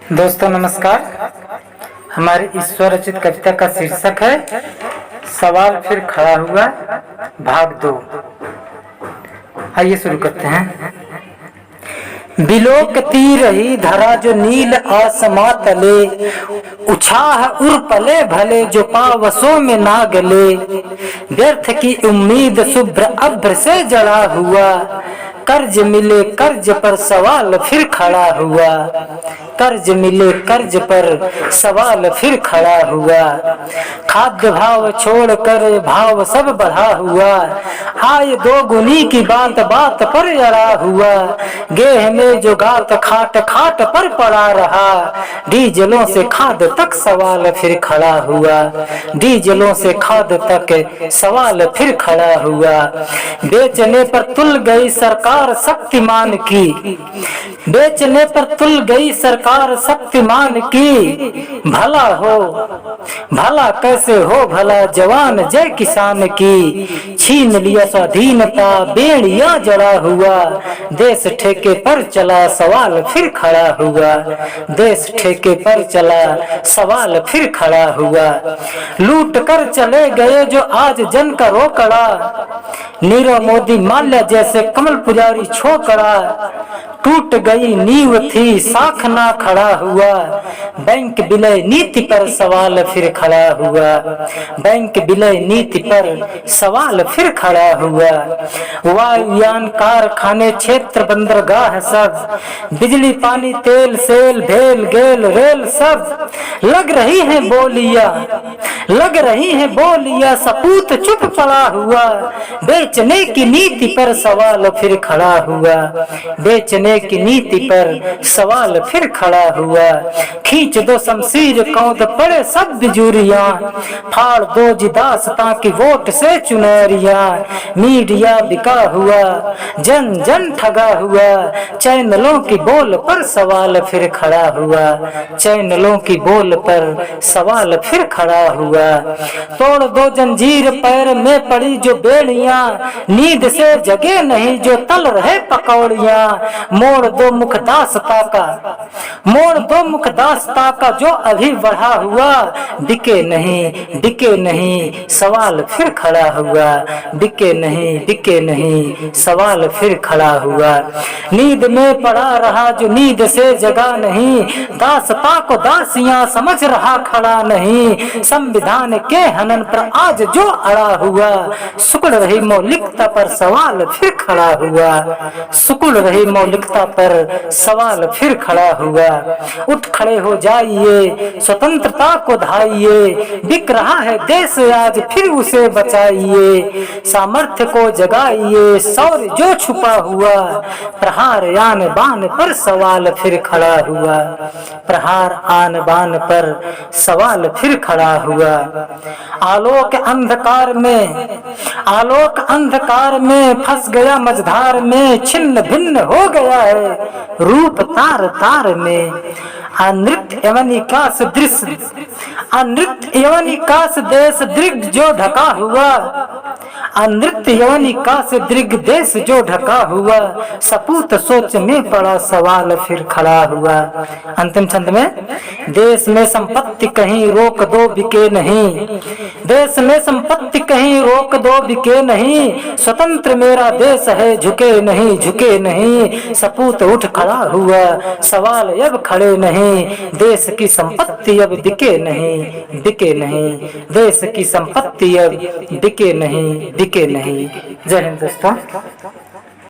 दोस्तों नमस्कार। हमारी ईश्वर रचित कविता का शीर्षक है सवाल फिर खड़ा हुआ भाग 2। आइए शुरू करते हैं। बिलोकती रही धरा जो नील आसमां तले, उछाह उर पले भले जो पावसों में ना गले। व्यर्थ की उम्मीद शुभ्र अभ्र से जड़ा हुआ, कर्ज मिले कर्ज पर सवाल फिर खड़ा हुआ। कर्ज मिले कर्ज पर सवाल फिर खड़ा हुआ। खाद्य भाव छोड़कर भाव सब बढ़ा हुआ, आय दो गुनी की बात बात पर अड़ा हुआ। गेह में जो गात खाट खाट पर पड़ा रहा, डीजलों से खाद तक सवाल फिर खड़ा हुआ। डीजलों से खाद तक सवाल फिर खड़ा हुआ। बेचने पर तुल गई सरकार शक्तिमान की, बेचने पर तुल गई सरकार शक्तिमान की। भला हो भला कैसे हो भला जवान जय किसान की। छीन लिया स्वाधीनता बेड़िया जड़ा हुआ, देश ठेके पर चला सवाल फिर खड़ा हुआ। देश ठेके पर चला सवाल फिर खड़ा हुआ। लूट कर चले गए जो आज जन का रोकड़ा, नीरव मोदी माल्या जैसे कमल पुजारी छोकरा। टूट गई नींव थी साख ना खड़ा हुआ, बैंक विलय नीति पर सवाल फिर खड़ा हुआ। बैंक विलय नीति पर सवाल फिर खड़ा हुआ। वायुयान कारखाने क्षेत्र बंदरगाह सब, बिजली पानी तेल सेल भेल गेल रेल सब। लग रही है बोलियां लग रही है बोलियां, सपूत चुप पड़ा हुआ। बेचने की नीति पर सवाल फिर खड़ा हुआ। बेचने की नीति पर सवाल फिर खड़ा हुआ। खींच दो शमशीर कौंध पड़े सब बिजुरियां, फाड़ दो जिदासता की वोट से चुनरियां। मीडिया बिका हुआ जन जन ठगा हुआ, चैनलों की बोल पर सवाल फिर खड़ा हुआ। चैनलों की बोल पर सवाल फिर खड़ा हुआ। तोड़ दो जंजीर पैर में पड़ी जो बेड़ियां, नींद से जगे नहीं जो तल रहे पकौड़ियां। मोड़ दो मुखदासता का मोड़ दो मुखदासता का जो अभी बढ़ा हुआ। बिके नहीं सवाल फिर खड़ा हुआ। बिके नहीं सवाल फिर खड़ा हुआ। नींद में पड़ा रहा जो नींद से जगा नहीं, दासता को दासियां समझ रहा खड़ा नहीं। संविधान के हनन पर आज जो अड़ा हुआ, सुकड़ रही मौलिकता पर सवाल फिर खड़ा हुआ। सुकड़ रही मौलिकता पर सवाल फिर खड़ा हुआ। उठ खड़े हो जाइए स्वतंत्रता को धाइए, बिक रहा है देश आज फिर उसे बचाइए। सामर्थ्य को जगाइए शौर्य जो छुपा हुआ, प्रहार आन बान पर सवाल फिर खड़ा हुआ। प्रहार आन बान पर सवाल फिर खड़ा हुआ। आलोक अंधकार में फंस गया मझधार में, छिन्न भिन्न हो गया है रूप तार तार में। अनृत एवं विकास दृश्य अनृत एवं विकास देश दृग जो ढका हुआ। अनृत एवं विकास दृग देश जो ढका हुआ, सपूत सोच में पड़ा सवाल फिर खड़ा हुआ। अंतिम छंद में, देश में संपत्ति कहीं रोक दो बिके नहीं। देश में संपत्ति कहीं रोक दो बिके नहीं, स्वतंत्र मेरा देश है झुके नहीं। सपूत उठ खड़ा हुआ सवाल अब खड़े नहीं, देश की संपत्ति अब बिके नहीं। देश की संपत्ति अब बिके नहीं। जय हिंद दोस्तों।